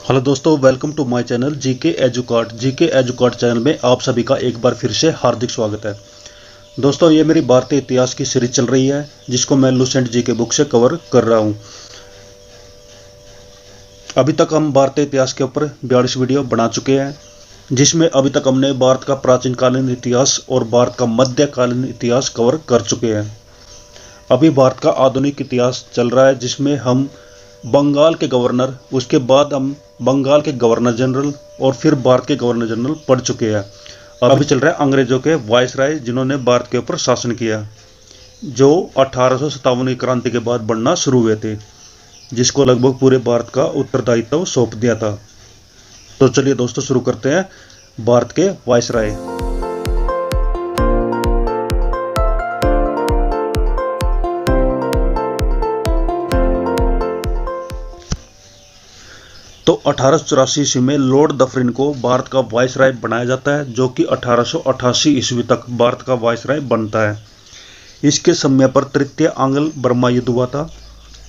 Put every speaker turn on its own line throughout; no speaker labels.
Hello दोस्तों, welcome to my channel GK Educart channel में आप सभी का एक बार फिर से हार्दिक स्वागत है। दोस्तों, ये मेरी भारतीय इतिहास की सीरीज चल रही है जिसको मैं लुसेंट जीके बुक से कवर कर रहा हूँ। अभी तक हम भारतीय इतिहास के ऊपर 42 वीडियो बना चुके हैं, जिसमें अभी तक हमने भारत का प्राचीन कालीन इतिहास और भारत का मध्यकालीन इतिहास कवर कर चुके हैं। अभी भारत का आधुनिक इतिहास चल रहा है, जिसमें हम बंगाल के गवर्नर, उसके बाद हम बंगाल के गवर्नर जनरल और फिर भारत के गवर्नर जनरल पढ़ चुके हैं। अभी चल रहा है अंग्रेजों के वायसराय, जिन्होंने भारत के ऊपर शासन किया, जो 1857 की क्रांति के बाद बनना शुरू हुए थे, जिसको लगभग पूरे भारत का उत्तरदायित्व सौंप दिया था। तो चलिए दोस्तों, शुरू करते हैं भारत के वायसराय। तो 1884 ईस्वी में लॉर्ड डफरिन को भारत का वायसराय बनाया जाता है, जो कि 1888 ईस्वी तक भारत का वायसराय बनता है। इसके समय पर तृतीय आंग्ल बर्मा युद्ध हुआ था,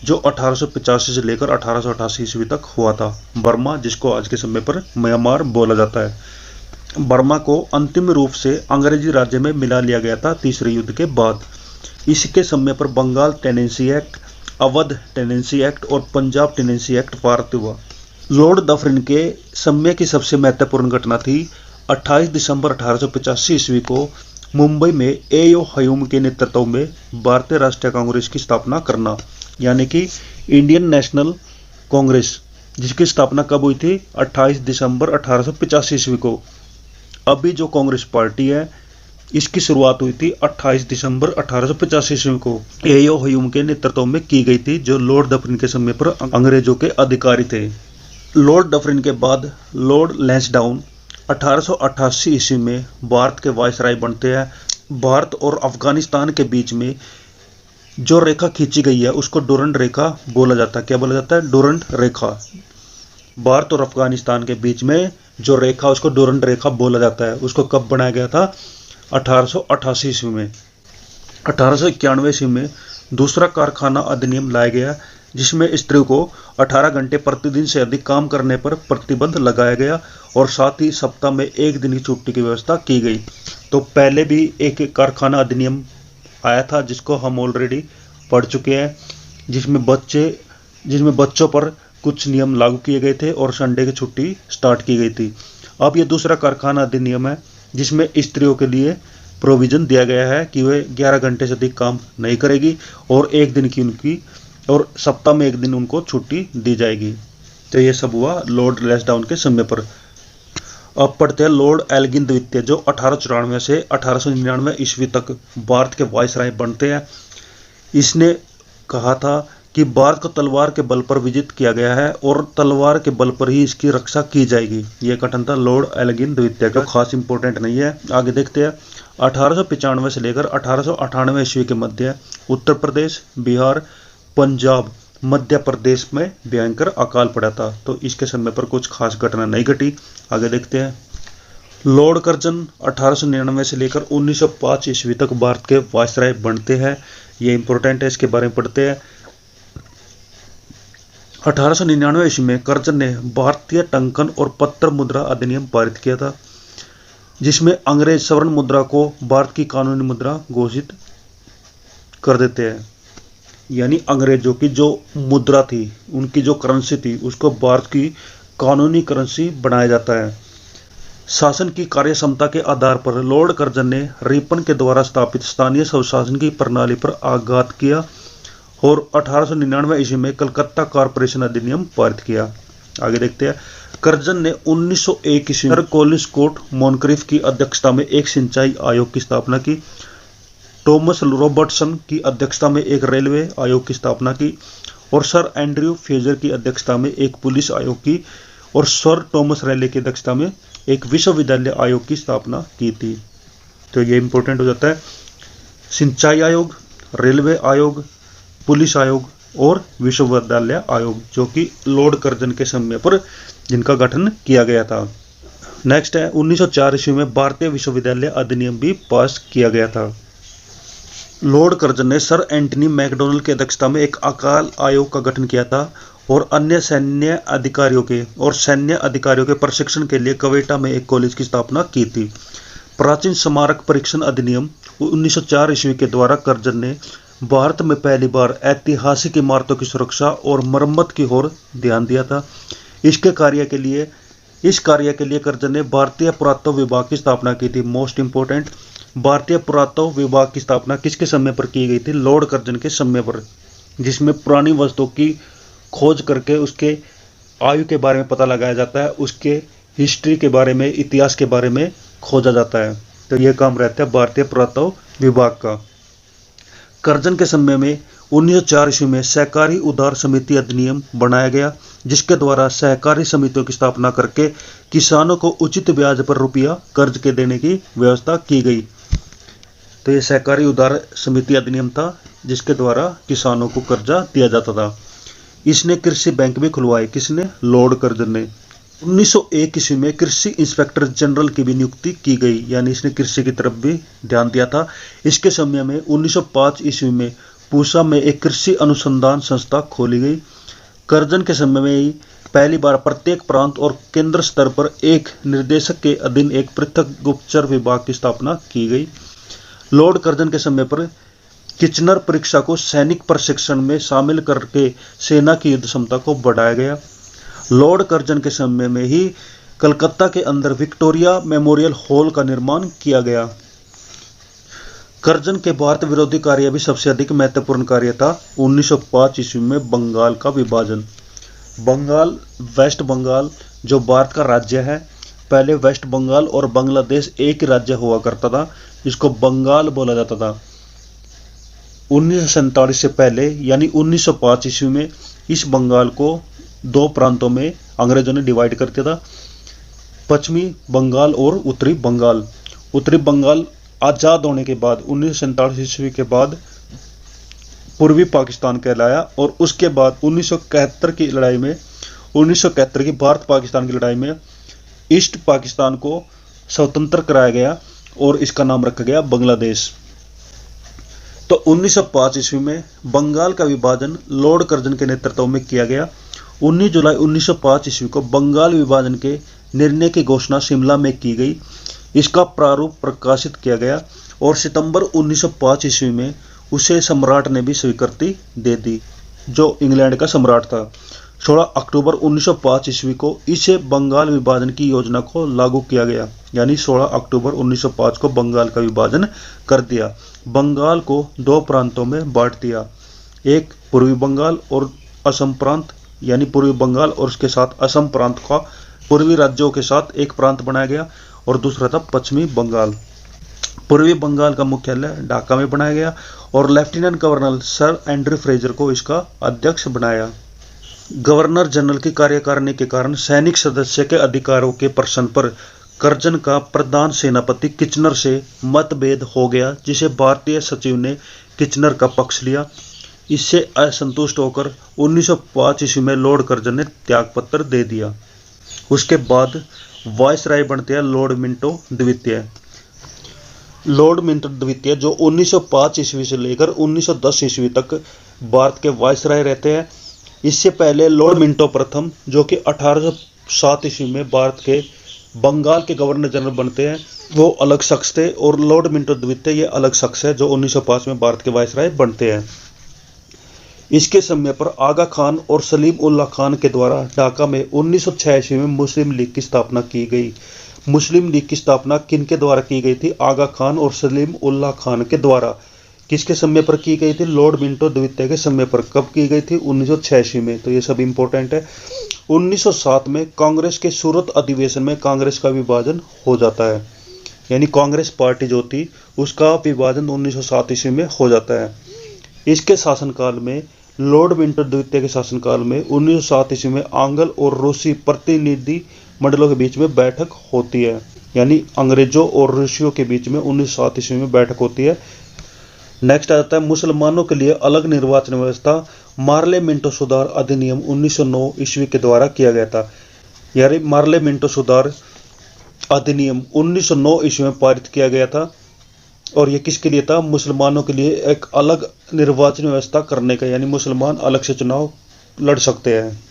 जो 1885 से लेकर 1888 ईस्वी तक हुआ था। बर्मा, जिसको आज के समय पर म्यांमार बोला जाता है। बर्मा को अंतिम रूप से अंग्रेजी राज्य में मिला लिया गया था तीसरे युद्ध के बाद। इसके समय पर Bengal tenancy act, Awadh tenancy act और पंजाब टेनेंसी एक्ट पारित हुआ। लॉर्ड डफरिन के समय की सबसे महत्वपूर्ण घटना थी 28 दिसंबर 1885 ईस्वी को मुंबई में ए.ओ. ह्यूम के नेतृत्व में भारतीय राष्ट्रीय कांग्रेस की स्थापना करना, यानी कि इंडियन नेशनल कांग्रेस, जिसकी स्थापना कब हुई थी? 28 दिसंबर 1885 ईस्वी को। अभी जो कांग्रेस पार्टी है, इसकी शुरुआत हुई थी 28 दिसंबर 1885 ईस्वी को ए.ओ. ह्यूम के नेतृत्व में की गई थी, जो लॉर्ड डफरिन के समय पर अंग्रेजों के अधिकारी थे। लॉर्ड डफरिन के बाद लॉर्ड लैंसडाउन 1888 ईस्वी में भारत के वायसराय बनते हैं। भारत और अफगानिस्तान के बीच में जो रेखा खींची गई है, उसको डोरंड रेखा बोला जाता है। क्या बोला जाता है? डोरंड रेखा। भारत और अफगानिस्तान के बीच में जो रेखा, उसको डोरंड रेखा बोला जाता है। उसको कब बनाया गया था? 1888 ईस्वी में। 1891 ईस्वी में दूसरा कारखाना अधिनियम लाया गया, जिसमें स्त्रियों को 18 घंटे प्रतिदिन से अधिक काम करने पर प्रतिबंध लगाया गया और साथ ही सप्ताह में एक दिन की छुट्टी की व्यवस्था की गई। तो पहले भी एक कारखाना अधिनियम आया था, जिसको हम ऑलरेडी पढ़ चुके हैं, जिसमें बच्चों पर कुछ नियम लागू किए गए थे और संडे की छुट्टी स्टार्ट की गई थी। अब ये दूसरा कारखाना अधिनियम है, जिसमें स्त्रियों के लिए प्रोविजन दिया गया है कि वे 11 घंटे से अधिक काम नहीं करेगी और सप्ताह में एक दिन उनको छुट्टी दी जाएगी। तो ये सब हुआ लॉर्ड लैंसडाउन के समय पर। अब पढ़ते हैं लॉर्ड एल्गिन द्वितीय, जो 1894 से 1899 ईस्वी तक भारत के वायसराय बनते हैं। इसने कहा था कि भारत को तलवार के बल पर विजित किया गया है और तलवार के बल पर ही इसकी रक्षा की जाएगी। यह कथन था लॉर्ड एल्गिन द्वितीय का। खास इंपॉर्टेंट नहीं है, आगे देखते हैं। 1895 से लेकर 1898 ईस्वी के मध्य उत्तर प्रदेश, बिहार, पंजाब, मध्य प्रदेश में भयंकर अकाल पड़ा था। तो इसके समय पर कुछ खास घटना नहीं घटी। आगे देखते हैं। लॉर्ड कर्जन 1899 से लेकर 1905 ईस्वी तक भारत के वायसराय बनते हैं। ये इंपॉर्टेंट है, इसके बारे में पढ़ते हैं। 1899 ईस्वी में कर्जन ने भारतीय टंकन और पत्र मुद्रा अधिनियम पारित किया था, जिसमें अंग्रेज स्वर्ण मुद्रा को भारत की कानूनी मुद्रा घोषित कर देते हैं। यानी अंग्रेजों की जो मुद्रा थी, उनकी जो करेंसी थी, उसको भारत की कानूनी करेंसी बनाया जाता है। शासन की कार्य क्षमता के आधार पर लॉर्ड कर्जन ने रिपन के द्वारा स्थापित स्थानीय स्वशासन की प्रणाली पर आघात किया और 1899 ईस्वी में कलकत्ता कॉर्पोरेशन अधिनियम पारित किया। आगे देखते हैं। कर्जन ने 1901 ईस्वी में सर कॉलिंस स्कॉट मॉनक्रिफ की अध्यक्षता में एक सिंचाई आयोग की स्थापना की। थॉमस रॉबर्टसन की अध्यक्षता में एक रेलवे आयोग की स्थापना की और सर एंड्रयू फ्रेजर की अध्यक्षता में एक पुलिस आयोग की और सर थॉमस रैले की अध्यक्षता में एक विश्वविद्यालय आयोग की स्थापना की थी। तो ये इंपॉर्टेंट हो जाता है। सिंचाई आयोग, रेलवे आयोग, पुलिस आयोग और विश्वविद्यालय आयोग, जो कि लॉर्ड कर्जन के समय पर जिनका गठन किया गया था। नेक्स्ट है 1904 ईस्वी में भारतीय विश्वविद्यालय अधिनियम भी पास किया गया था। लॉर्ड कर्जन ने सर एंटनी मैकडोनल्ड की अध्यक्षता में एक अकाल आयोग का गठन किया था और सैन्य अधिकारियों के प्रशिक्षण के लिए क्वेटा में एक कॉलेज की स्थापना की थी। प्राचीन स्मारक परीक्षण अधिनियम 1904 ईस्वी के द्वारा कर्जन ने भारत में पहली बार ऐतिहासिक इमारतों की सुरक्षा और मरम्मत की ओर ध्यान दिया था। इस कार्य के लिए कर्जन ने भारतीय पुरातत्व विभाग की स्थापना की थी। मोस्ट इंपोर्टेंट, भारतीय पुरातत्व विभाग की स्थापना किसके समय पर की गई थी? लॉर्ड कर्जन के समय पर, जिसमें पुरानी वस्तुओं की खोज करके उसके आयु के बारे में पता लगाया जाता है, उसके हिस्ट्री के बारे में, इतिहास के बारे में खोजा जाता है। तो यह काम रहता है भारतीय पुरातत्व विभाग का। कर्जन के समय में 1904 ईस्वी में सहकारी उधार समिति अधिनियम बनाया गया, जिसके द्वारा सहकारी समितियों की स्थापना करके किसानों को उचित ब्याज पर रुपया कर्ज के देने की व्यवस्था की गई। तो यह सहकारी उधार समिति अधिनियम था, जिसके द्वारा किसानों को कर्जा दिया जाता था। इसने कृषि बैंक भी खुलवाए। किसने? लॉर्ड कर्जन ने। 1901 ईस्वी में कृषि इंस्पेक्टर जनरल की भी नियुक्ति की गई, यानी इसने कृषि की तरफ भी ध्यान दिया था। इसके समय में 1905 ईस्वी में पूसा में एक कृषि अनुसंधान संस्था खोली गई। कर्जन के समय में ही पहली बार प्रत्येक प्रांत और केंद्र स्तर पर एक निर्देशक के अधीन एक पृथक गुप्तचर विभाग की स्थापना की गई। लॉर्ड कर्जन के समय पर किचनर परीक्षा को सैनिक प्रशिक्षण में शामिल करके सेना की युद्ध क्षमता को बढ़ाया गया। लॉर्ड कर्जन के समय में ही कलकत्ता के अंदर विक्टोरिया मेमोरियल हॉल का निर्माण किया गया। कर्जन के भारत विरोधी कार्य भी सबसे अधिक महत्वपूर्ण कार्य था। 1905 ईस्वी में बंगाल का विभाजन। बंगाल, वेस्ट बंगाल जो भारत का राज्य है, पहले वेस्ट बंगाल और बांग्लादेश एक ही राज्य हुआ करता था, जिसको बंगाल बोला जाता था। 1947 से पहले यानी 1905 ईस्वी में इस बंगाल को दो प्रांतों में अंग्रेजों ने डिवाइड कर दिया था, पश्चिमी बंगाल और उत्तरी बंगाल। उत्तरी बंगाल आज़ाद होने के बाद 1947 ईस्वी के बाद पूर्वी पाकिस्तान कहलाया, और उसके बाद 1971 की भारत पाकिस्तान की लड़ाई में ईस्ट पाकिस्तान को स्वतंत्र कराया गया और इसका नाम रखा गया बांग्लादेश। तो 1905 ईस्वी में बंगाल का विभाजन लॉर्ड कर्जन के नेतृत्व में किया गया। 19 जुलाई 1905 ईस्वी को बंगाल विभाजन के निर्णय की घोषणा शिमला में की गई। इसका प्रारूप प्रकाशित किया गया और सितंबर 1905 ईस्वी में उसे सम्राट ने भी स्वीकृति दे दी, जो इंग्लैंड का सम्राट था। 16 अक्टूबर 1905 ईस्वी को इसे बंगाल विभाजन की योजना को लागू किया गया, यानी 16 अक्टूबर 1905 को बंगाल का विभाजन कर दिया। बंगाल को दो प्रांतों में बांट दिया, एक पूर्वी बंगाल और असम प्रांत, यानी पूर्वी बंगाल और उसके साथ असम प्रांत का पूर्वी राज्यों के साथ एक प्रांत बनाया गया, और दूसरा था पश्चिमी बंगाल। पूर्वी बंगाल का मुख्यालय ढाका में बनाया गया और lieutenant governor sir Andrew Fraser को इसका अध्यक्ष बनाया। गवर्नर जनरल की कार्यकारिणी के कारण सैनिक सदस्य के अधिकारों के प्रश्न पर कर्जन का प्रधान सेनापति किचनर से मतभेद हो गया, जिसे भारतीय सचिव ने किचनर का पक्ष लिया। इससे असंतुष्ट होकर 1905 ईस्वी में लॉर्ड कर्जन ने त्यागपत्र दे दिया। उसके बाद वायसराय बनते हैं लॉर्ड मिंटो द्वितीय। लॉर्ड मिंटो द्वितीय जो 1905 ईस्वी से लेकर 1910 ईस्वी तक भारत के वायसराय रहते हैं। इससे पहले लॉर्ड मिंटो प्रथम, जो कि 1807 ईस्वी में भारत के बंगाल के गवर्नर जनरल बनते हैं, वो अलग शख्स थे, और लॉर्ड मिंटो द्वितीय ये अलग शख्स है जो 1905 में भारत के वायसराय बनते हैं। इसके समय पर आगा खान और सलीम उल्लाह खान के द्वारा ढाका में 1906 ईस्वी में मुस्लिम लीग की स्थापना की गई। मुस्लिम लीग की स्थापना किन के द्वारा की गई थी? आगा खान और सलीम उल्लाह खान के द्वारा। किसके समय पर की गई थी? लॉर्ड मिंटो द्वितीय के समय पर। कब की गई थी? 1906 ईस्वी में। तो ये सब इंपॉर्टेंट है। 1907 में कांग्रेस के सूरत अधिवेशन में कांग्रेस का विभाजन हो जाता है, यानी कांग्रेस पार्टी जो थी उसका विभाजन 1907 ईस्वी में हो जाता है। इसके शासनकाल में, लॉर्ड मिंटो द्वितीय के शासनकाल में 1907 ईस्वी में आंग्ल और रूसी प्रतिनिधि मंडलों के बीच में बैठक होती है, यानी अंग्रेजों और रूसियों के बीच में 1907 ईस्वी में बैठक होती है। नेक्स्ट आ जाता है मुसलमानों के लिए अलग निर्वाचन व्यवस्था। मार्ले मिंटो सुधार अधिनियम 1909 ईस्वी के द्वारा किया गया था, यानी मार्ले मिंटो सुधार अधिनियम 1909 ईस्वी में पारित किया गया था। और ये किसके लिए था? मुसलमानों के लिए एक अलग निर्वाचन व्यवस्था करने का, यानी मुसलमान अलग से चुनाव लड़ सकते हैं।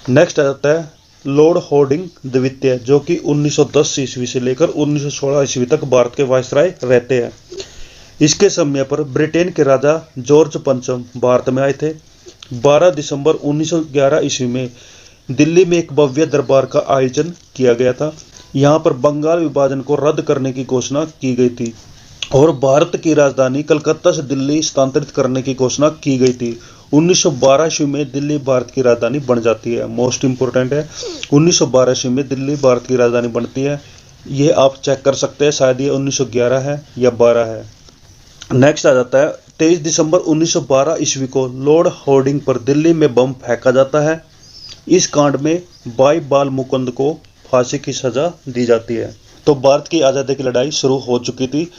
नेक्स्ट आ जाता है लॉर्ड हॉर्डिंग द्वितीय, जो कि 1910 ईस्वी से लेकर 1916 ईस्वी तक भारत के वायसराय रहते हैं। इसके समय पर ब्रिटेन के राजा जॉर्ज पंचम भारत में आए थे। 12 दिसंबर 1911 ईस्वी में दिल्ली में एक भव्य दरबार का आयोजन किया गया था। यहाँ पर बंगाल विभाजन को रद्द करने की घोषणा की गई थी और भारत की राजधानी कलकत्ता से दिल्ली स्थानांतरित करने की घोषणा की गई थी। 1912 ईस्वी में दिल्ली भारत की राजधानी बन जाती है। मोस्ट इंपोर्टेंट है, 1912 ईस्वी में दिल्ली भारत की राजधानी बनती है। ये आप चेक कर सकते हैं, शायद ये 1911 है या 12 है। नेक्स्ट आ जाता है 23 दिसंबर 1912 ईस्वी को लॉर्ड हॉर्डिंग पर दिल्ली में बम फेंका जाता है। इस कांड में भाई बाल मुकुंद को फांसी की सजा दी जाती है। तो भारत की आज़ादी की लड़ाई शुरू हो चुकी थी,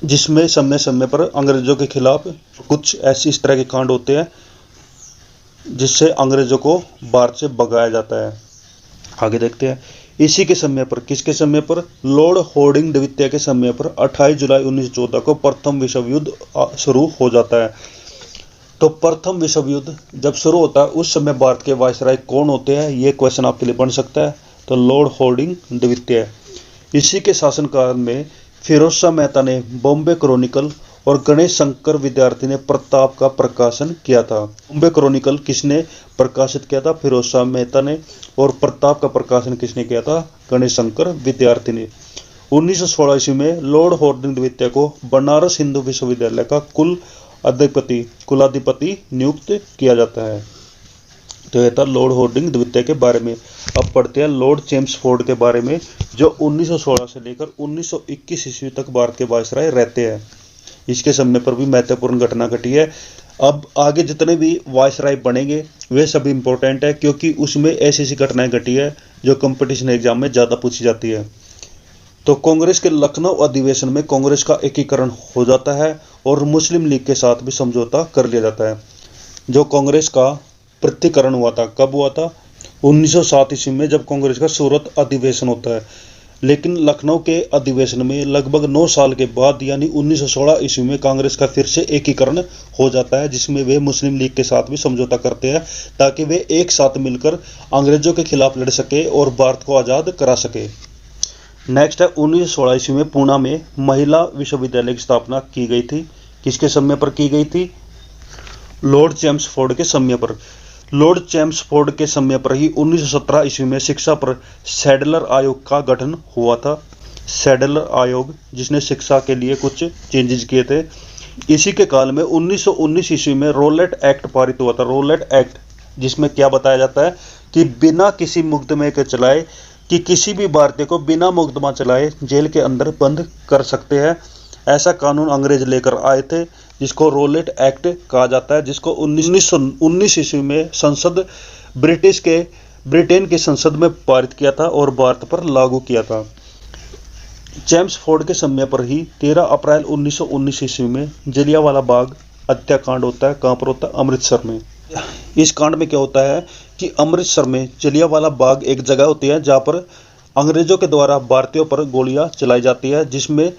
जिसमें समय समय पर अंग्रेजों के खिलाफ कुछ ऐसी इस तरह के कांड होते हैं जिससे अंग्रेजों को भारत से भगाया जाता है। आगे देखते हैं। इसी के समय पर, किसके समय पर, लॉर्ड हॉर्डिंग द्वितीय के समय पर 28 जुलाई 1914 को प्रथम विश्व युद्ध शुरू हो जाता है। तो प्रथम विश्व युद्ध जब शुरू होता है उस समय भारत के वायसराय कौन होते हैं, ये क्वेश्चन आपके लिए बन सकता है। तो लॉर्ड हॉर्डिंग द्वितीय। इसी के शासनकाल में फिरोज शाह मेहता ने बॉम्बे क्रॉनिकल और गणेश शंकर विद्यार्थी ने प्रताप का प्रकाशन किया था। बॉम्बे क्रॉनिकल किसने प्रकाशित किया था? फिरोज शाह मेहता ने। और प्रताप का प्रकाशन किसने किया था? गणेश शंकर विद्यार्थी ने। 1916 ईस्वी में लॉर्ड हॉर्डिंग द्वितीय को बनारस हिंदू विश्वविद्यालय का कुलाधिपति नियुक्त किया जाता है। तो यह था लॉर्ड हॉर्डिंग द्वितीय के बारे में। अब पढ़ते हैं लॉर्ड चेम्सफोर्ड के बारे में, जो 1916 से लेकर 1921 ईस्वी तक भारत के वायसराय रहते हैं। इसके समय पर भी महत्वपूर्ण घटना घटी है। अब आगे जितने भी वायसराय बनेंगे वे सभी इंपॉर्टेंट है, क्योंकि उसमें ऐसी ऐसी घटनाएं घटी है जो कंपटीशन एग्जाम में ज़्यादा पूछी जाती है। तो कांग्रेस के लखनऊ अधिवेशन में कांग्रेस का एकीकरण हो जाता है और मुस्लिम लीग के साथ भी समझौता कर लिया जाता है। जो कांग्रेस का पृथक्करण हुआ था, कब हुआ था? 1907 ईस्वी में, जब कांग्रेस का सूरत अधिवेशन होता है। लेकिन लखनऊ के अधिवेशन में लगभग 9 साल के बाद यानी 1916 ईस्वी में कांग्रेस का फिर से एकीकरण हो जाता है, जिसमें वे मुस्लिम लीग के साथ भी समझौता करते हैं ताकि वे एक साथ मिलकर अंग्रेजों के खिलाफ लड़ सके और भारत को आज़ाद करा सके। नेक्स्ट है 1916 ईस्वी में पूना में महिला विश्वविद्यालय की स्थापना की गई थी। किसके समय पर की गई थी? लॉर्ड चेम्सफोर्ड के समय पर। लॉर्ड चेम्सफोर्ड के समय पर ही 1917 ईस्वी में शिक्षा पर सैडलर आयोग का गठन हुआ था। सैडलर आयोग जिसने शिक्षा के लिए कुछ चेंजेस किए थे। इसी के काल में 1919 ईस्वी में रोलेट एक्ट पारित हुआ था। रोलेट एक्ट जिसमें क्या बताया जाता है कि बिना किसी मुकदमे के चलाए, कि किसी भी भारतीय को बिना मुकदमा चलाए जेल के अंदर बंद कर सकते हैं। ऐसा कानून अंग्रेज लेकर आए थे जिसको रोलेट एक्ट कहा जाता है, जिसको 1919 ईस्वी में संसद ब्रिटेन की संसद में पारित किया था और भारत पर लागू किया था। चेम्सफोर्ड के समय पर ही 13 अप्रैल 1919 ईस्वी में जलियांवाला बाग हत्याकांड होता है। कहाँ पर होता है? अमृतसर में। इस कांड में क्या होता है कि अमृतसर में जलियांवाला बाग एक जगह होती है जहाँ पर अंग्रेजों के द्वारा भारतीयों पर गोलियां चलाई जाती है, जिसमें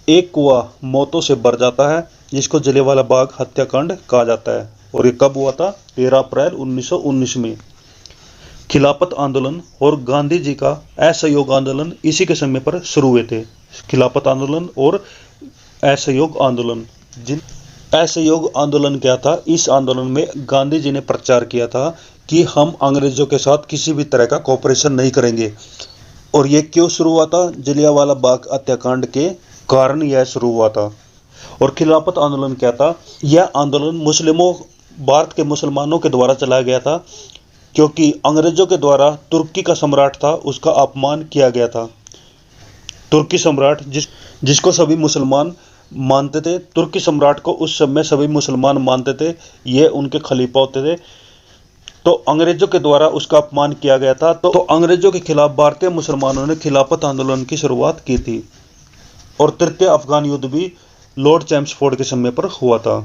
एक कुआं मौतों से भर जाता है, जिसको जलियांवाला बाग हत्याकांड कहा जाता है। और ये कब हुआ था? 13 अप्रैल 1919 में। खिलाफत आंदोलन और गांधी जी का असहयोग आंदोलन इसी के समय पर शुरू हुए थे। खिलाफत आंदोलन और असहयोग आंदोलन। असहयोग आंदोलन क्या था? इस आंदोलन में गांधी जी ने प्रचार किया था कि हम अंग्रेजों के साथ किसी भी तरह का कोऑपरेशन नहीं करेंगे। और ये क्यों शुरू हुआ था? जलियांवाला बाग हत्याकांड के कारण यह शुरू हुआ था। और खिलाफत आंदोलन क्या था? यह आंदोलन भारत के मुसलमानों के द्वारा चलाया गया था, क्योंकि अंग्रेजों के द्वारा तुर्की का सम्राट था उसका अपमान किया गया था। तुर्की सम्राट जिसको सभी मुसलमान मानते थे, तुर्की सम्राट को उस समय सभी मुसलमान मानते थे, ये उनके खलीफा होते थे। तो अंग्रेजों के द्वारा उसका अपमान किया गया था। तो अंग्रेजों के खिलाफ भारतीय मुसलमानों ने खिलाफत आंदोलन की शुरुआत की थी। और तृतीय अफगान युद्ध भी लॉर्ड चेम्सफोर्ड के समय पर हुआ था।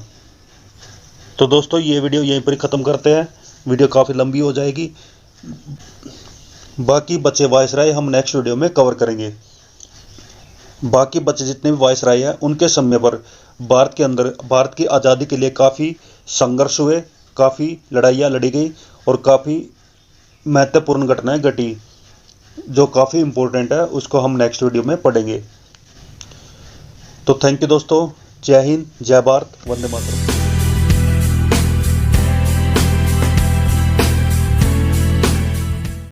तो दोस्तों ये वीडियो यहीं पर ख़त्म करते हैं। वीडियो काफ़ी लंबी हो जाएगी, बाकी बचे वायसराय हम नेक्स्ट वीडियो में कवर करेंगे। बाकी बचे जितने भी वायसराय हैं उनके समय पर भारत के अंदर भारत की आज़ादी के लिए काफ़ी संघर्ष हुए, काफ़ी लड़ाइयाँ लड़ी गई और काफ़ी महत्वपूर्ण घटनाएं घटी जो काफ़ी इम्पोर्टेंट है, उसको हम नेक्स्ट वीडियो में पढ़ेंगे। तो थैंक यू दोस्तों, जय हिंद, जय भारत, वंदे मातरम।